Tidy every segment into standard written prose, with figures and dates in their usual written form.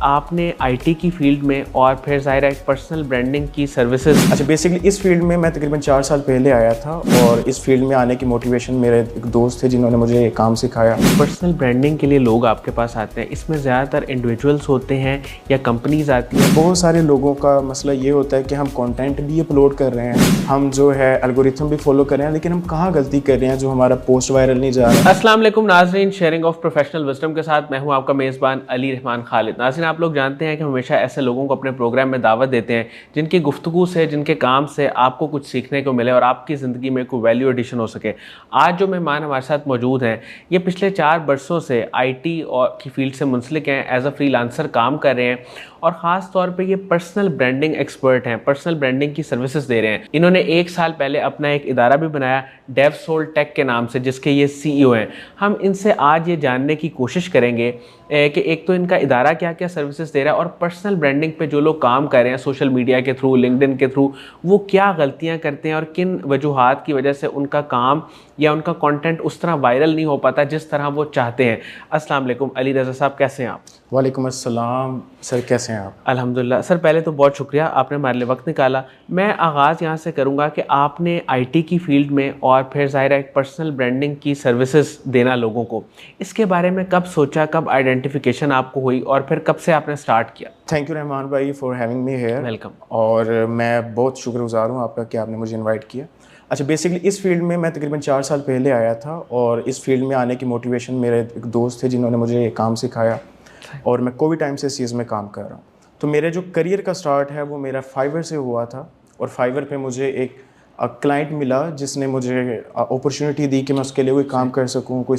आपने आईटी की फील्ड में और फिर ज़ाहिर है एक पर्सनल ब्रांडिंग की सर्विसेज। अच्छा, बेसिकली इस फील्ड में मैं तकरीबन 4 साल पहले आया था और इस फील्ड में आने की मोटिवेशन मेरे एक दोस्त थे जिन्होंने मुझे ये काम सिखाया। पर्सनल ब्रांडिंग के लिए लोग आपके पास आते हैं, इसमें ज़्यादातर इंडिविजुअल्स होते हैं या कंपनीज आती हैं? बहुत सारे लोगों का मसला ये होता है कि हम कंटेंट भी अपलोड कर रहे हैं, हम जो है एल्गोरिथम भी फॉलो कर रहे हैं, लेकिन हम कहाँ गलती कर रहे हैं जो हमारा पोस्ट वायरल नहीं जा रहा। अस्सलाम वालेकुम नाज़रीन, शेयरिंग ऑफ प्रोफेशनल विजडम के साथ मैं हूं आपका मेज़बान अली रहमान खालिद। नाज़रीन, आप लोग जानते हैं कि हमेशा ऐसे लोगों को अपने प्रोग्राम में दावत देते हैं जिनकी गुफ्तगू से, जिनके काम से आपको कुछ सीखने को मिले और आपकी ज़िंदगी में कोई वैल्यू एडिशन हो सके। आज जो मेहमान हमारे साथ मौजूद हैं, ये पिछले 4 बरसों से आईटी और की फील्ड से मुंसलिक हैं, एज अ फ्रीलांसर काम कर रहे हैं और ख़ास तौर पे ये पर्सनल ब्रांडिंग एक्सपर्ट हैं, पर्सनल ब्रांडिंग की सर्विसेज दे रहे हैं। इन्होंने 1 साल पहले अपना एक इदारा भी बनाया डेवसोल टेक के नाम से, जिसके ये सीईओ हैं। हम इनसे आज ये जानने की कोशिश करेंगे कि एक तो इनका इदारा क्या क्या सर्विसेज दे रहा है और पर्सनल ब्रांडिंग पे जो लोग काम कर रहे हैं सोशल मीडिया के थ्रू, लिंक्डइन के थ्रू, वो क्या गलतियां करते हैं और किन वजूहात की वजह से उनका काम या उनका कंटेंट उस तरह वायरल नहीं हो पाता जिस तरह वो चाहते हैं। अस्सलाम वालेकुम अली रज़ा साहब, कैसे हैं आप? वालेकुम अस्सलाम सर, कैसे हैं आप? अल्हम्दुलिल्लाह सर, पहले तो बहुत शुक्रिया, आपने हमारे लिए वक्त निकाला। मैं आगाज़ यहाँ से करूँगा कि आपने आईटी की फील्ड में और फिर ज़ाहिर है एक पर्सनल ब्रांडिंग की सर्विसेज देना लोगों को, इसके बारे में कब सोचा, कब आइडेंटिफिकेशन आपको हुई और फिर कब से आपने स्टार्ट किया? थैंक यू रहमान भाई for having me here. Welcome. और मैं बहुत शुक्रगुजार हूँ आपका कि आपने मुझे इनवाइट किया। अच्छा, बेसिकली इस फील्ड में मैं तकरीबन 4 साल पहले आया था और इस फील्ड में आने की मोटिवेशन मेरे एक दोस्त थे जिन्होंने मुझे ये काम सिखाया और मैं कोविड टाइम से इस चीज़ में काम कर रहा हूँ। तो मेरे जो करियर का स्टार्ट है वो मेरा फाइवर से हुआ था और फाइवर पे मुझे एक क्लाइंट मिला जिसने मुझे अपॉर्चुनिटी दी कि मैं उसके लिए कोई काम कर सकूँ, कोई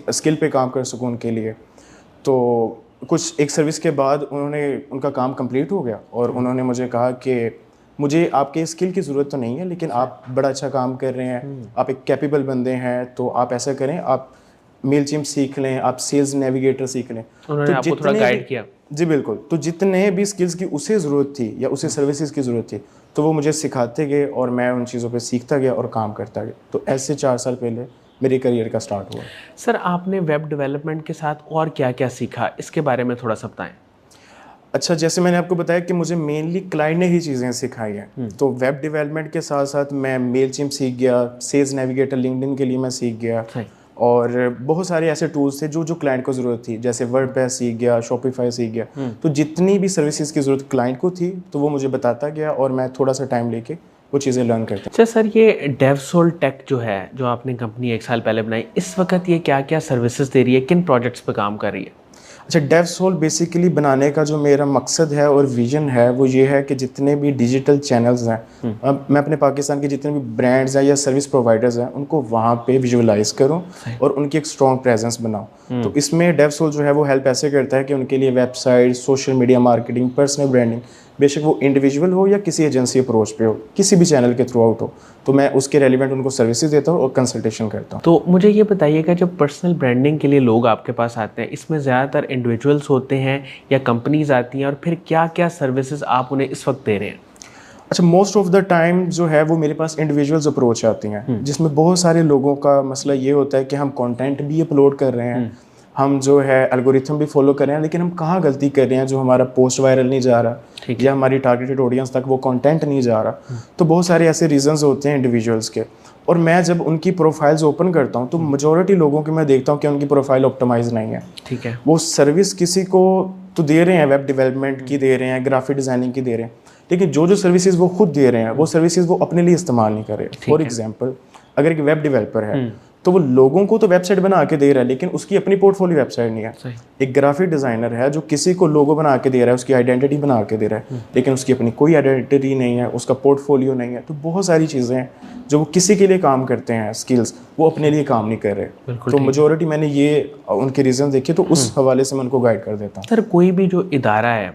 स्किल पे काम कर सकूँ उनके लिए। तो कुछ एक सर्विस के बाद उनका काम कंप्लीट हो गया और उन्होंने मुझे कहा कि मुझे आपके स्किल की ज़रूरत तो नहीं है, लेकिन आप बड़ा अच्छा काम कर रहे हैं, आप एक कैपेबल बंदे हैं, तो आप ऐसा करें, आप मेलचिम्प सीख लें, आप सेल्स नेविगेटर सीख लें। उन्होंने तो आपको थोड़ा गाइड किया? जी बिल्कुल। तो जितने भी स्किल्स की उसे ज़रूरत थी या उसे सर्विसेज की ज़रूरत थी, तो वो मुझे सिखाते गए और मैं उन चीज़ों पे सीखता गया और काम करता गया। तो ऐसे 4 साल पहले मेरे करियर का स्टार्ट हुआ। सर, आपने वेब डेवलपमेंट के साथ और क्या क्या सीखा, इसके बारे में थोड़ा सा बताएं। अच्छा, जैसे मैंने आपको बताया कि मुझे मेनली क्लाइंट ने ही चीज़ें सिखाई हैं। तो वेब डेवलपमेंट के साथ साथ मैं मेलचिम्प सीख गया, सेल्स नेविगेटर लिंक्डइन के लिए मैं सीख गया और बहुत सारे ऐसे टूल्स थे जो क्लाइंट को ज़रूरत थी, जैसे वर्डप्रेस सीख गया, शॉपिफाई सीख गया। तो जितनी भी सर्विसेज की ज़रूरत क्लाइंट को थी तो वो मुझे बताता गया और मैं थोड़ा सा टाइम लेके वो चीज़ें लर्न करता। अच्छा सर, ये डेवसोल टेक जो है, जो आपने कंपनी 1 साल पहले बनाई, इस वक्त ये क्या क्या सर्विसेज दे रही है, किन प्रोजेक्ट्स पे काम कर रही है? अच्छा, डेवसोल बेसिकली बनाने का जो मेरा मकसद है और विजन है वो ये है कि जितने भी डिजिटल चैनल्स हैं, मैं अपने पाकिस्तान के जितने भी ब्रांड्स हैं या सर्विस प्रोवाइडर्स हैं उनको वहाँ पे विजुअलाइज करूँ और उनकी एक स्ट्रॉन्ग प्रेजेंस बनाऊँ। तो इसमें डेवसोल जो है वो हेल्प ऐसे करता है कि उनके लिए website, social media marketing, personal branding, बेशक वो इंडिविजुअल हो या किसी एजेंसी अप्रोच पे हो, किसी भी चैनल के थ्रू आउट हो, तो मैं उसके रेलिवेंट उनको सर्विसेज देता हूँ और कंसल्टेशन करता हूँ। तो मुझे ये बताइएगा, जब पर्सनल ब्रांडिंग के लिए लोग आपके पास आते हैं, इसमें ज़्यादातर इंडिविजुअल्स होते हैं या कंपनीज आती हैं और फिर क्या क्या सर्विसेज आप उन्हें इस वक्त दे रहे हैं? अच्छा, मोस्ट ऑफ द टाइम जो है वो मेरे पास इंडिविजुअल्स अप्रोच आती हैं जिसमें बहुत सारे लोगों का मसला ये होता है कि हम कंटेंट भी अपलोड कर रहे हैं, हम जो है एल्गोरिथम भी फॉलो कर रहे हैं, लेकिन हम कहाँ गलती कर रहे हैं जो हमारा पोस्ट वायरल नहीं जा रहा या हमारी टारगेटेड ऑडियंस तक वो कंटेंट नहीं जा रहा। तो बहुत सारे ऐसे रीजंस होते हैं इंडिविजुअल्स के और मैं जब उनकी प्रोफाइल्स ओपन करता हूँ तो मेजॉरिटी लोगों की मैं देखता हूँ कि उनकी प्रोफाइल ऑप्टिमाइज नहीं है। ठीक है, वो सर्विस किसी को तो दे रहे हैं, वेब डेवलपमेंट की दे रहे हैं, ग्राफिक डिज़ाइनिंग की दे रहे हैं, लेकिन जो सर्विसेज वो खुद दे रहे हैं वो सर्विसेज वो अपने लिए इस्तेमाल नहीं कर रहे। फॉर एग्जांपल, अगर एक वेब डेवलपर है तो वो लोगों को तो वेबसाइट बना के दे रहा है लेकिन उसकी अपनी पोर्टफोलियो वेबसाइट नहीं है। एक ग्राफिक डिज़ाइनर है जो किसी को लोगो बना के दे रहा है, उसकी आइडेंटिटी बना के दे रहा है, लेकिन उसकी अपनी कोई आइडेंटिटी नहीं है, उसका पोर्टफोलियो नहीं है। तो बहुत सारी चीज़ें हैं जो वो किसी के लिए काम करते हैं, स्किल्स, वो अपने लिए काम नहीं कर रहे। तो मेजॉरिटी मैंने ये उनके रीज़न देखे तो उस हवाले से मैं उनको गाइड कर देता हूँ। सर, कोई भी जो इदारा है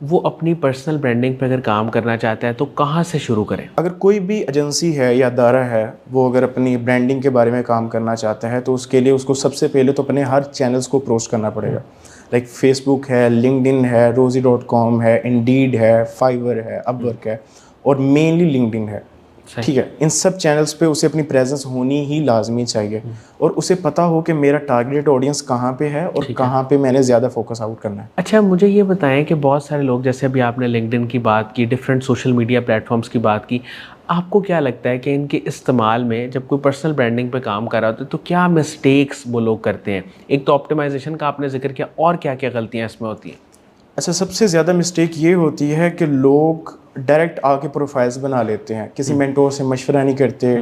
वो अपनी पर्सनल ब्रांडिंग पे अगर काम करना चाहता है तो कहाँ से शुरू करें? अगर कोई भी एजेंसी है या अदारा है वो अगर अपनी ब्रांडिंग के बारे में काम करना चाहता है तो उसके लिए उसको सबसे पहले तो अपने हर चैनल्स को अप्रोच करना पड़ेगा। लाइक फेसबुक है, लिंक्डइन है, रोजी.com है, इंडीड है, फाइवर है, अपवर्क है और मेनली लिंक्डइन है। ठीक है, इन सब चैनल्स पे उसे अपनी प्रेजेंस होनी ही लाजमी चाहिए और उसे पता हो कि मेरा टारगेट ऑडियंस कहाँ पे है और कहाँ पे मैंने ज़्यादा फोकस आउट करना है। अच्छा, मुझे ये बताएं कि बहुत सारे लोग, जैसे अभी आपने लिंक्डइन की बात की, डिफरेंट सोशल मीडिया प्लेटफॉर्म्स की बात की, आपको क्या लगता है कि इनके इस्तेमाल में जब कोई पर्सनल ब्रांडिंग पे काम कर रहा होता है तो क्या मिस्टेक्स वो लोग करते हैं? एक तो ऑप्टिमाइजेशन का आपने जिक्र किया, और क्या क्या गलतियाँ इसमें होती हैं? अच्छा, सबसे ज़्यादा मिस्टेक ये होती है कि लोग डायरेक्ट आके प्रोफाइल्स बना लेते हैं, किसी मेंटोर से मशवरा नहीं करते,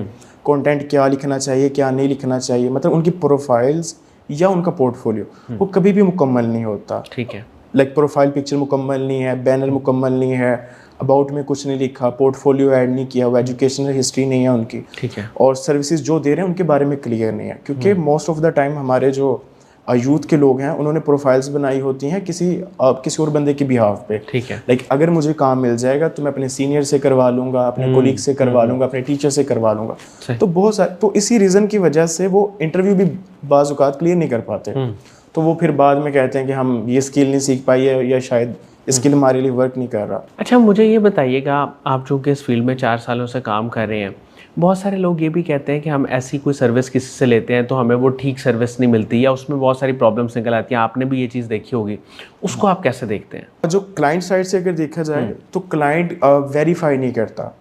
कंटेंट क्या लिखना चाहिए क्या नहीं लिखना चाहिए, मतलब उनकी प्रोफाइल्स या उनका पोर्टफोलियो वो कभी भी मुकम्मल नहीं होता। ठीक है। लाइक प्रोफाइल पिक्चर मुकम्मल नहीं है, बैनर मुकम्मल नहीं है, अबाउट में कुछ नहीं लिखा, पोर्टफोलियो ऐड नहीं किया हुआ, एजुकेशनल हिस्ट्री नहीं है उनकी, ठीक है। और सर्विसेज जो दे रहे हैं उनके बारे में क्लियर नहीं है। क्योंकि मोस्ट ऑफ द टाइम हमारे जो यूथ के लोग हैं उन्होंने प्रोफाइल्स बनाई होती हैं किसी और बंदे के बिहाफ पे। ठीक है। लाइक अगर मुझे काम मिल जाएगा तो मैं अपने सीनियर से करवा लूँगा, अपने कोलीग से करवा लूँगा, अपने टीचर से करवा लूँगा। तो बहुत सारे, तो इसी रीज़न की वजह से वो इंटरव्यू भी बाज़ औक़ात क्लियर नहीं कर पाते। तो वो फिर बाद में कहते हैं कि हम ये स्किल नहीं सीख पाई है या शायद स्किल हमारे लिए वर्क नहीं कर रहा। अच्छा, मुझे ये बताइएगा, आप चूँकि इस फील्ड में 4 सालों से काम कर रहे हैं, बहुत सारे लोग ये भी कहते हैं कि हम ऐसी कोई सर्विस किसी से लेते हैं तो हमें वो ठीक सर्विस नहीं मिलती या उसमें बहुत सारी प्रॉब्लम्स निकल आती हैं। आपने भी ये चीज़ देखी होगी, उसको आप कैसे देखते हैं? जो क्लाइंट साइड से अगर देखा जाए तो क्लाइंट वेरीफाई नहीं करता।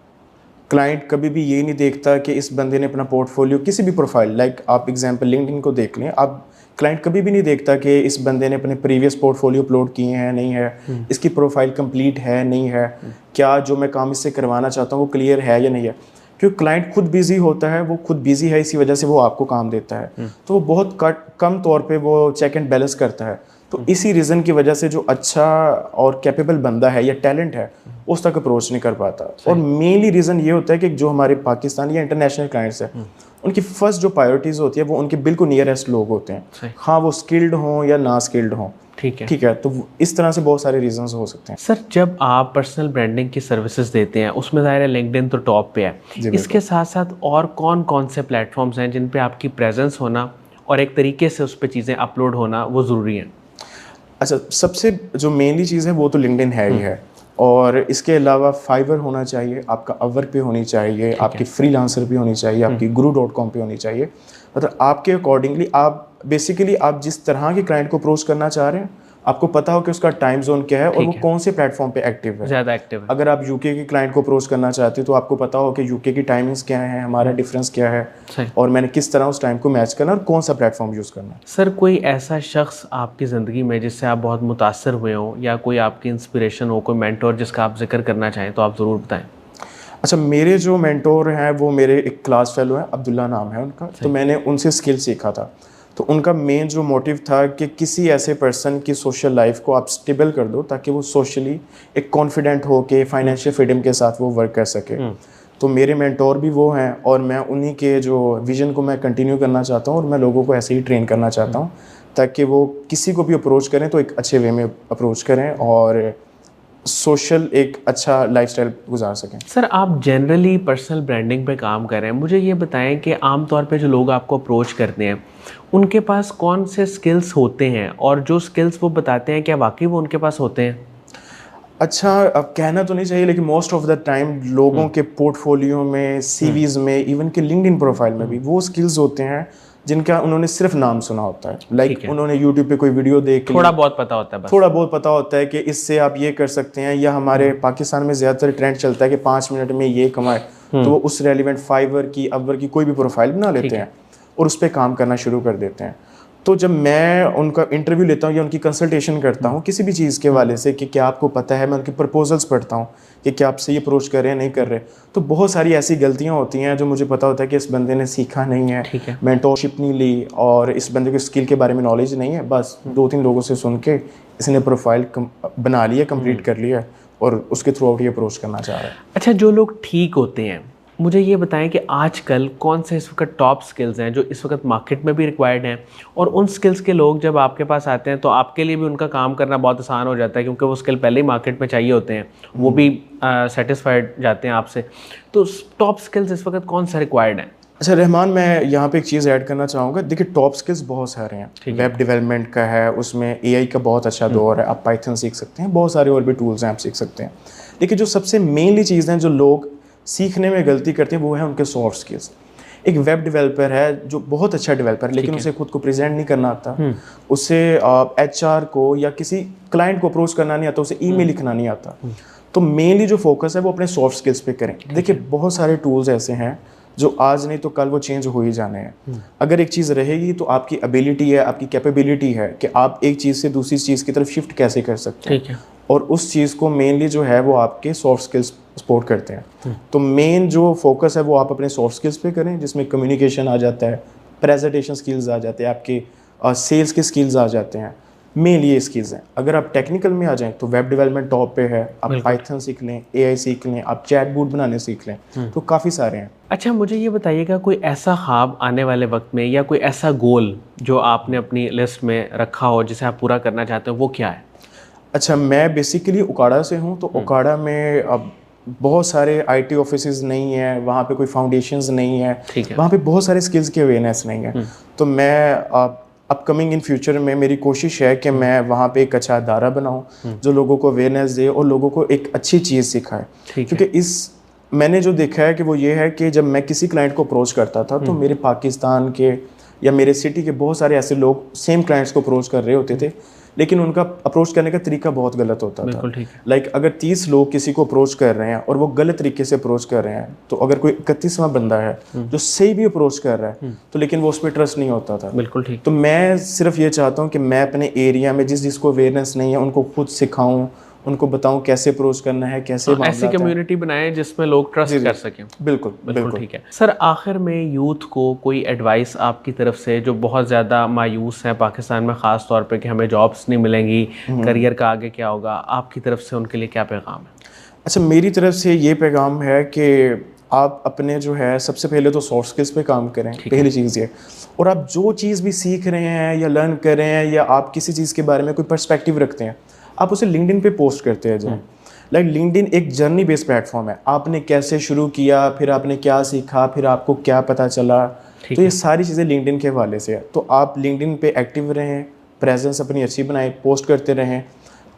क्लाइंट कभी भी ये नहीं देखता कि इस बंदे ने अपना पोर्टफोलियो, किसी भी प्रोफाइल, लाइक आप एग्जांपल लिंक्डइन को देख लें, आप क्लाइंट कभी भी नहीं देखता कि इस बंदे ने अपने प्रीवियस पोर्टफोलियो अपलोड किए हैं नहीं है, इसकी प्रोफाइल कंप्लीट है नहीं है, क्या जो मैं काम इससे करवाना चाहता हूँ वो क्लियर है या नहीं है। क्योंकि क्लाइंट खुद बिजी होता है, वो खुद बिजी है, इसी वजह से वो आपको काम देता है। तो वो बहुत कम तौर पे वो चेक एंड बैलेंस करता है। तो इसी रीज़न की वजह से जो अच्छा और कैपेबल बंदा है या टैलेंट है उस तक अप्रोच नहीं कर पाता। और मेनली रीज़न ये होता है कि जो हमारे पाकिस्तानी या इंटरनेशनल क्लाइंट्स हैं उनकी फर्स्ट जो प्रायोरिटीज़ होती है वो उनके बिल्कुल नियरेस्ट लोग होते हैं, हाँ वो स्किल्ड हों या ना स्किल्ड हों। ठीक है, तो इस तरह से बहुत सारे रीजंस हो सकते हैं। सर, जब आप पर्सनल ब्रांडिंग की सर्विसेज देते हैं उसमें ज़ाहिर है लिंक्डइन तो टॉप पे है, इसके साथ साथ और कौन कौन से प्लेटफॉर्म्स हैं जिन पे आपकी प्रेजेंस होना और एक तरीके से उस पर चीज़ें अपलोड होना वो ज़रूरी हैं? अच्छा, सबसे जो मेनली चीज़ है वो तो लिंक्डइन है ही है, और इसके अलावा फाइवर होना चाहिए, आपका अपवर्क पे होनी चाहिए, आपकी फ्रीलांसर पे होनी चाहिए, आपकी guru.com पे होनी चाहिए। मतलब आपके अकॉर्डिंगली आप बेसिकली आप जिस तरह के क्लाइंट को अप्रोच करना चाह रहे हैं आपको पता हो कि उसका टाइम जोन क्या है और वो कौन से प्लेटफॉर्म पे एक्टिव है, ज़्यादा एक्टिव है। अगर आप यूके के क्लाइंट को अप्रोच करना चाहते हो तो आपको पता हो कि यूके की टाइमिंग्स क्या है, हमारा डिफरेंस क्या है और मैंने किस तरह उस टाइम को मैच करना और कौन सा प्लेटफॉर्म यूज़ करना है। सर, कोई ऐसा शख्स आपकी ज़िंदगी में जिससे आप बहुत मुतासर हुए हो या कोई आपकी इंस्पिरेशन हो, कोई मेंटोर जिसका आप जिक्र करना चाहें तो आप ज़रूर बताएं। अच्छा, मेरे जो मेंटोर हैं वो मेरे एक क्लास फेलो हैं, अब्दुल्ला नाम है उनका। तो मैंने उनसे स्किल सीखा था। तो उनका मेन जो मोटिव था कि किसी ऐसे पर्सन की सोशल लाइफ को आप स्टेबल कर दो ताकि वो सोशली एक कॉन्फिडेंट हो के फाइनेंशियल फ्रीडम के साथ वो वर्क कर सके। तो मेरे मेंटोर भी वो हैं और मैं उन्हीं के जो विजन को मैं कंटिन्यू करना चाहता हूँ और मैं लोगों को ऐसे ही ट्रेन करना चाहता हूँ ताकि वो किसी को भी अप्रोच करें तो एक अच्छे वे में अप्रोच करें और सोशल एक अच्छा लाइफस्टाइल गुजार सकें। सर, आप जनरली पर्सनल ब्रांडिंग पे काम कर रहे हैं, मुझे ये बताएं कि आम तौर पे जो लोग आपको अप्रोच करते हैं उनके पास कौन से स्किल्स होते हैं और जो स्किल्स वो बताते हैं क्या वाकई वो उनके पास होते हैं? अच्छा, अब कहना तो नहीं चाहिए लेकिन मोस्ट ऑफ द टाइम लोगों के पोर्टफोलियो में, सीवीज में, इवन के लिंक्डइन प्रोफाइल में भी वो स्किल्स होते हैं जिनका उन्होंने सिर्फ नाम सुना होता है। लाइक उन्होंने यूट्यूब पे कोई वीडियो देख थोड़ा बहुत पता होता है, बस थोड़ा बहुत पता होता है कि इससे आप ये कर सकते हैं, या हमारे पाकिस्तान में ज़्यादातर ट्रेंड चलता है कि 5 मिनट में ये कमाए, तो वो उस रेलिवेंट फाइवर की, अपवर्क की कोई भी प्रोफाइल बना लेते हैं और उस पर काम करना शुरू कर देते हैं। तो जब मैं उनका इंटरव्यू लेता हूँ या उनकी कंसल्टेशन करता हूँ किसी भी चीज़ के वाले से कि क्या आपको पता है, मैं उनके प्रपोजल्स पढ़ता हूँ कि क्या आप सही अप्रोच कर रहे हैं नहीं कर रहे, तो बहुत सारी ऐसी गलतियाँ होती हैं जो मुझे पता होता है कि इस बंदे ने सीखा नहीं है, मेंटोरशिप नहीं ली और इस बंदे को स्किल के बारे में नॉलेज नहीं है, बस 2-3 लोगों से सुन के इसने प्रोफाइल बना लिया, कंप्लीट कर लिया और उसके थ्रू आउट ये अप्रोच करना चाह रहा है। अच्छा, जो लोग ठीक होते हैं, मुझे ये बताएं कि आजकल कौन से इस वक्त टॉप स्किल्स हैं जो इस वक्त मार्केट में भी रिक्वायर्ड हैं, और उन स्किल्स के लोग जब आपके पास आते हैं तो आपके लिए भी उनका काम करना बहुत आसान हो जाता है क्योंकि वो स्किल पहले ही मार्केट में चाहिए होते हैं, वो भी सेटिस्फाइड जाते हैं आपसे। तो टॉप स्किल्स इस वक्त कौन सा रिक्वायर्ड हैं? अच्छा रहमान, मैं यहाँ पे एक चीज़ ऐड करना चाहूँगा। देखिए, टॉप स्किल्स बहुत सारे हैं, वेब डेवलपमेंट का है, उसमें AI का बहुत अच्छा दौर है, आप पाइथन सीख सकते हैं, बहुत सारे और भी टूल्स हैं आप सीख सकते हैं। लेकिन जो सबसे मेनली चीज़ हैं जो लोग सीखने में गलती करते हैं वो है उनके सॉफ्ट स्किल्स। एक वेब डेवलपर है जो बहुत अच्छा डेवलपर है लेकिन उसे खुद को प्रेजेंट नहीं करना आता, उसे HR को या किसी क्लाइंट को अप्रोच करना नहीं आता, उसे ईमेल लिखना नहीं आता। तो मेनली जो फोकस है वो अपने सॉफ्ट स्किल्स पे करें। देखिए बहुत सारे टूल्स ऐसे हैं जो आज नहीं तो कल वो चेंज हो ही जाने हैं। अगर एक चीज़ रहेगी तो आपकी एबिलिटी है, आपकी कैपेबिलिटी है कि आप एक चीज़ से दूसरी चीज़ की तरफ शिफ्ट कैसे कर सकते हैं, और उस चीज़ को मेनली जो है वो आपके सॉफ्ट स्किल्स सपोर्ट करते हैं। तो मेन जो फोकस है वो आप अपने सॉफ्ट स्किल्स पे करें, जिसमें कम्युनिकेशन आ जाता है, प्रेजेंटेशन स्किल्स आ जाते हैं, आपके सेल्स के स्किल्स आ जाते हैं। मेन ये स्किल्स हैं। अगर आप टेक्निकल में आ जाएं तो वेब डेवलपमेंट टॉप पे है, आप पाइथन सीख लें, AI सीख लें, आप चैटबॉट बनाने सीख लें, तो काफ़ी सारे हैं। अच्छा, मुझे ये बताइएगा कोई ऐसा ख्वाब आने वाले वक्त में या कोई ऐसा गोल जो आपने अपनी लिस्ट में रखा हो जिसे आप पूरा करना चाहते हो, वो क्या है? अच्छा, मैं बेसिकली उकाड़ा से हूँ, तो उकाड़ा में अब बहुत सारे IT ऑफिसेज नहीं है, वहाँ पे कोई फाउंडेशंस नहीं है, वहाँ पे बहुत सारे स्किल्स की अवेयरनेस नहीं है। तो मैं अपकमिंग इन फ्यूचर में मेरी कोशिश है कि मैं वहाँ पे एक अच्छा अदारा बनाऊँ जो लोगों को अवेयरनेस दे और लोगों को एक अच्छी चीज़ सिखाए। क्योंकि मैंने जो देखा है कि वो ये है कि जब मैं किसी क्लाइंट को अप्रोच करता था तो मेरे पाकिस्तान के या मेरे सिटी के बहुत सारे ऐसे लोग सेम क्लाइंट्स को अप्रोच कर रहे होते थे, लेकिन उनका अप्रोच करने का तरीका बहुत गलत होता था। लाइक अगर 30 लोग किसी को अप्रोच कर रहे हैं और वो गलत तरीके से अप्रोच कर रहे हैं, तो अगर कोई 31वां बंदा है जो सही भी अप्रोच कर रहा है तो लेकिन वो उस पर ट्रस्ट नहीं होता था। बिल्कुल ठीक। तो मैं सिर्फ ये चाहता हूँ कि मैं अपने एरिया में जिसको अवेयरनेस नहीं है उनको खुद सिखाऊँ, उनको बताऊं कैसे अप्रोच करना है, कैसे ऐसी कम्युनिटी बनाएं जिसमें लोग ट्रस्ट कर सकें। बिल्कुल ठीक है। सर, आखिर में यूथ को कोई एडवाइस आपकी तरफ से, जो बहुत ज़्यादा मायूस है पाकिस्तान में ख़ास तौर पे कि हमें जॉब्स नहीं मिलेंगी, करियर का आगे क्या होगा, आपकी तरफ से उनके लिए क्या पैगाम है? अच्छा, मेरी तरफ से ये पैगाम है कि आप अपने जो है सबसे पहले तो सॉफ्ट स्किल्स पे काम करें, पहली चीज़ ये। और आप जो चीज़ भी सीख रहे हैं या लर्न कर रहे हैं या आप किसी चीज़ के बारे में कोई पर्सपेक्टिव रखते हैं, आप उसे लिंक्डइन पे पोस्ट करते हैं जाएं। लाइक लिंक्डइन एक जर्नी बेस्ड प्लेटफॉर्म है। आपने कैसे शुरू किया, फिर आपने क्या सीखा, फिर आपको क्या पता चला, तो ये सारी चीज़ें लिंक्डइन के हवाले से है। तो आप लिंक्डइन पे एक्टिव रहें, प्रेजेंस अपनी अच्छी बनाएं, पोस्ट करते रहें।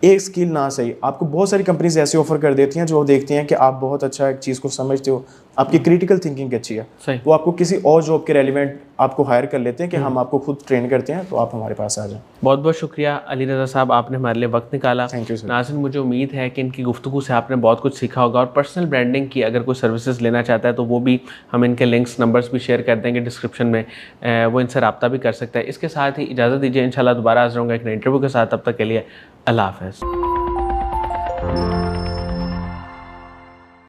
एक स्किल ना सही, आपको बहुत सारी कंपनीज ऐसे ऑफर कर देती हैं जो देखती हैं कि आप बहुत अच्छा एक चीज़ को समझते हो, आपकी क्रिटिकल थिंकिंग अच्छी है, वो आपको किसी और जॉब के रेलिवेंट आपको हायर कर लेते हैं कि हम आपको खुद ट्रेन करते हैं, तो आप हमारे पास आ जाएं। बहुत बहुत शुक्रिया अली रज़ा साहब, आपने हमारे लिए वक्त निकाला। Thank you sir. नाज़रीन, मुझे उम्मीद है कि इनकी गुफ्तगू से आपने बहुत कुछ सीखा होगा, और पर्सनल ब्रांडिंग की अगर कोई सर्विसेज लेना चाहता है तो वो भी हम इनके लिंक्स, नंबर्स भी शेयर कर देंगे डिस्क्रिप्शन में, वो इनसे रब्ता भी कर सकता है। इसके साथ ही इजाज़त दीजिए, इंशाल्लाह दोबारा हाज़िर होंगे एक नए इंटरव्यू के साथ। तब तक के लिए अल्लाह हाफ़िज़।